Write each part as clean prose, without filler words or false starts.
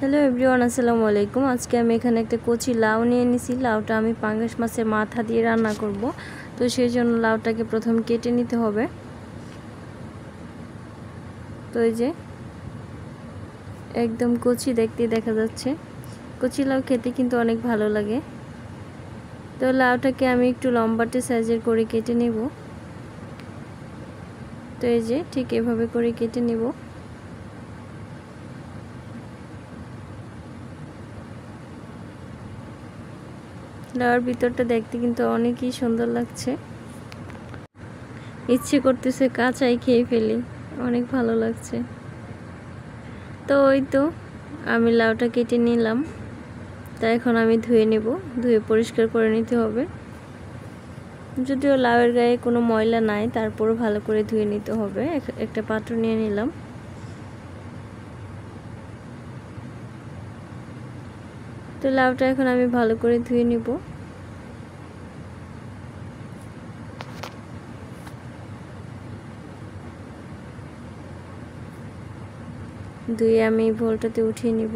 Hello everyone, আসসালামু আলাইকুম। আজকে আমি এখানে একটা কচি লাউ নিয়ে নিছি। লাউটা আমি পাঙ্গাস মাছের মাথা দিয়ে রান্না করব। তো সেই জন্য লাউটাকে প্রথম কেটে নিতে হবে। তো এই যে একদম কচি দেখতে দেখা যাচ্ছে। কচি লাউ খেতে কিন্তু অনেক ভালো লাগে। তো লাউটাকে আমি একটু লম্বাটে সাইজের করে কেটে নেব। তো এই যে ঠিক এভাবে করে কেটে নেব। লাউর ভিতরটা দেখতে কিন্তু অনেকই সুন্দর লাগছে। ইচ্ছে করতেছে কাঁচাই খেয়ে ফেলি, অনেক ভালো লাগছে। তো ওই তো আমি লাউটা কেটে নিলাম। তা এখন আমি ধুয়ে নেব, ধুয়ে পরিষ্কার করে নিতে হবে। যদিও লাউয়ের গায়ে কোনো ময়লা নাই, তারপরও ভালো করে ধুয়ে নিতে হবে। একটা পাত্র নিয়ে নিলাম। তো লাউটা এখন আমি ভালো করে ধুয়ে নিব। ধুয়ে আমি ভোলটাতে উঠিয়ে নিব।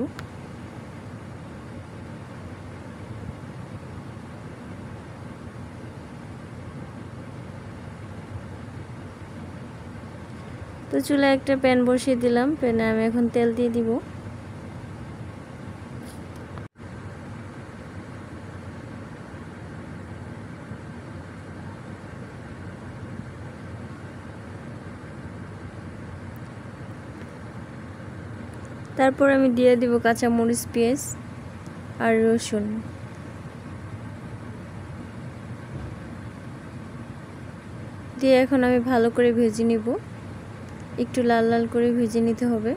তো চুলায় একটা প্যান বসিয়ে দিলাম। প্যানে আমি এখন তেল দিয়ে দিব। তারপর আমি দিয়ে দিব কাঁচা মরিচ, পেঁয়াজ আর রসুন। দিয়ে এখন আমি ভালো করে ভেজে নিব। একটু লাল লাল করে ভেজে নিতে হবে।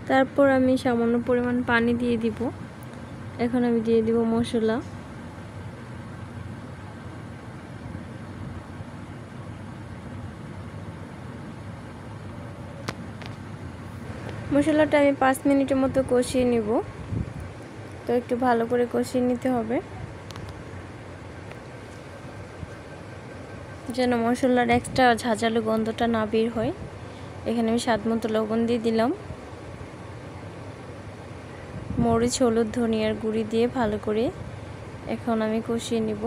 তারপর আমি সামান্য পরিমাণ পানি দিয়ে দিব। এখন আমি দিয়ে দিব মশলা। মশলাটা আমি 5 মিনিটের মতো কষিয়ে নিব। তো একটু ভালো করে কষিয়ে নিতে হবে যেন মশলার এক্সট্রা ঝাঁঝালো গন্ধটা না বের হয়। এখানে আমি স্বাদ মতো লবণ দিয়ে দিলাম। মরিচ, হলুদ, ধনিয়ার গুঁড়ি দিয়ে ভালো করে এখন আমি কষিয়ে নিব।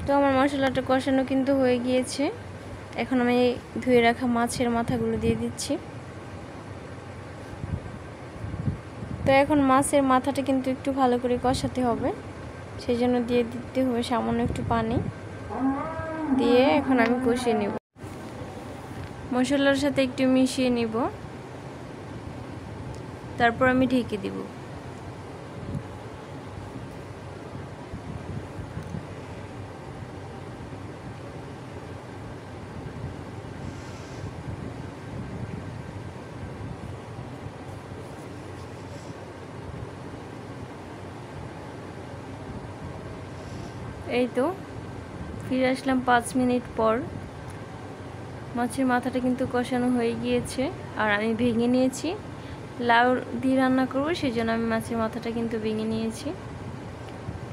তো আমার মশলাটা কষানো কিন্তু হয়ে গিয়েছে। এখন আমি ধুয়ে রাখা মাছের মাথাগুলো দিয়ে দিচ্ছি। তো এখন মাছের মাথাটা কিন্তু একটু ভালো করে কষাতে হবে, সেই জন্য দিয়ে দিতে হবে সামান্য একটু পানি। দিয়ে এখন আমি কষিয়ে নেব, মশলার সাথে একটু মিশিয়ে নিব। তারপর আমি ঢেকে দিব। এই তো ফিরে আসলাম 5 মিনিট পর। মাছের মাথাটা কিন্তু কষানো হয়ে গিয়েছে। আর আমি ভেঙে নিয়েছি, লাউ দিয়ে রান্না করব, সেই জন্য আমি মাছের মাথাটা কিন্তু ভেঙে নিয়েছি।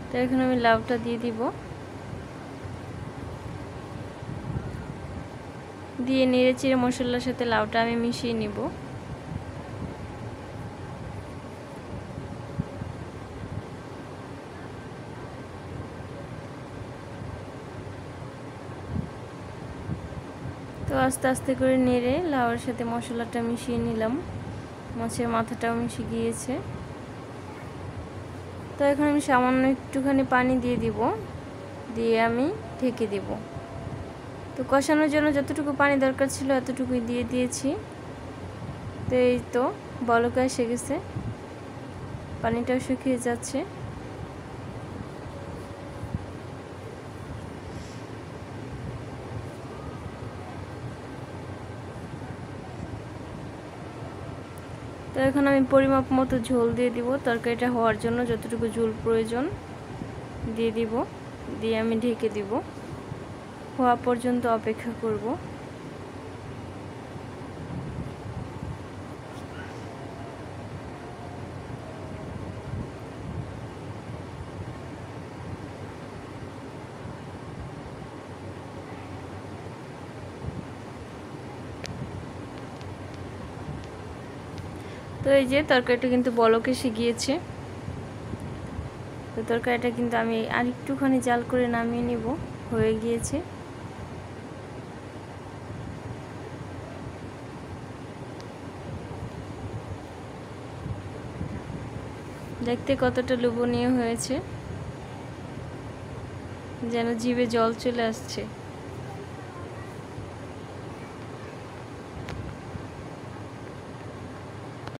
তো এখন আমি লাউটা দিয়ে দিব। দিয়ে নেড়ে চেড়ে মশলার সাথে লাউটা আমি মিশিয়ে নিব। তো আস্তে আস্তে করে নেড়ে লাউয়ের সাথে মশলাটা মিশিয়ে নিলাম। মাছের মাথাটাও মিশে গিয়েছে। তো এখন আমি সামান্য একটুখানি পানি দিয়ে দিব, দিয়ে আমি ঢেকে দেব। তো কষানোর জন্য যতটুকু পানি দরকার ছিল এতটুকুই দিয়ে দিয়েছি। তো এই তো বলক এসে গেছে, পানিটাও শুকিয়ে যাচ্ছে। এখন আমি পরিমাপ মতো ঝোল দিয়ে দিব। তরকারিটা হওয়ার জন্য যতটুকু ঝোল প্রয়োজন দিয়ে দিব, দিয়ে আমি ঢেকে দিব, হওয়া পর্যন্ত অপেক্ষা করব। তো এই যে তরকারিটা কিন্তু বলক এসে গিয়েছে। তো তরকারিটা কিন্তু আমি আরেকটুখানি জাল করে নামিয়ে নিব, হয়ে গিয়েছে। দেখতে কতটা লোভনীয় হয়েছে, যেন জিভে জল চলে আসছে।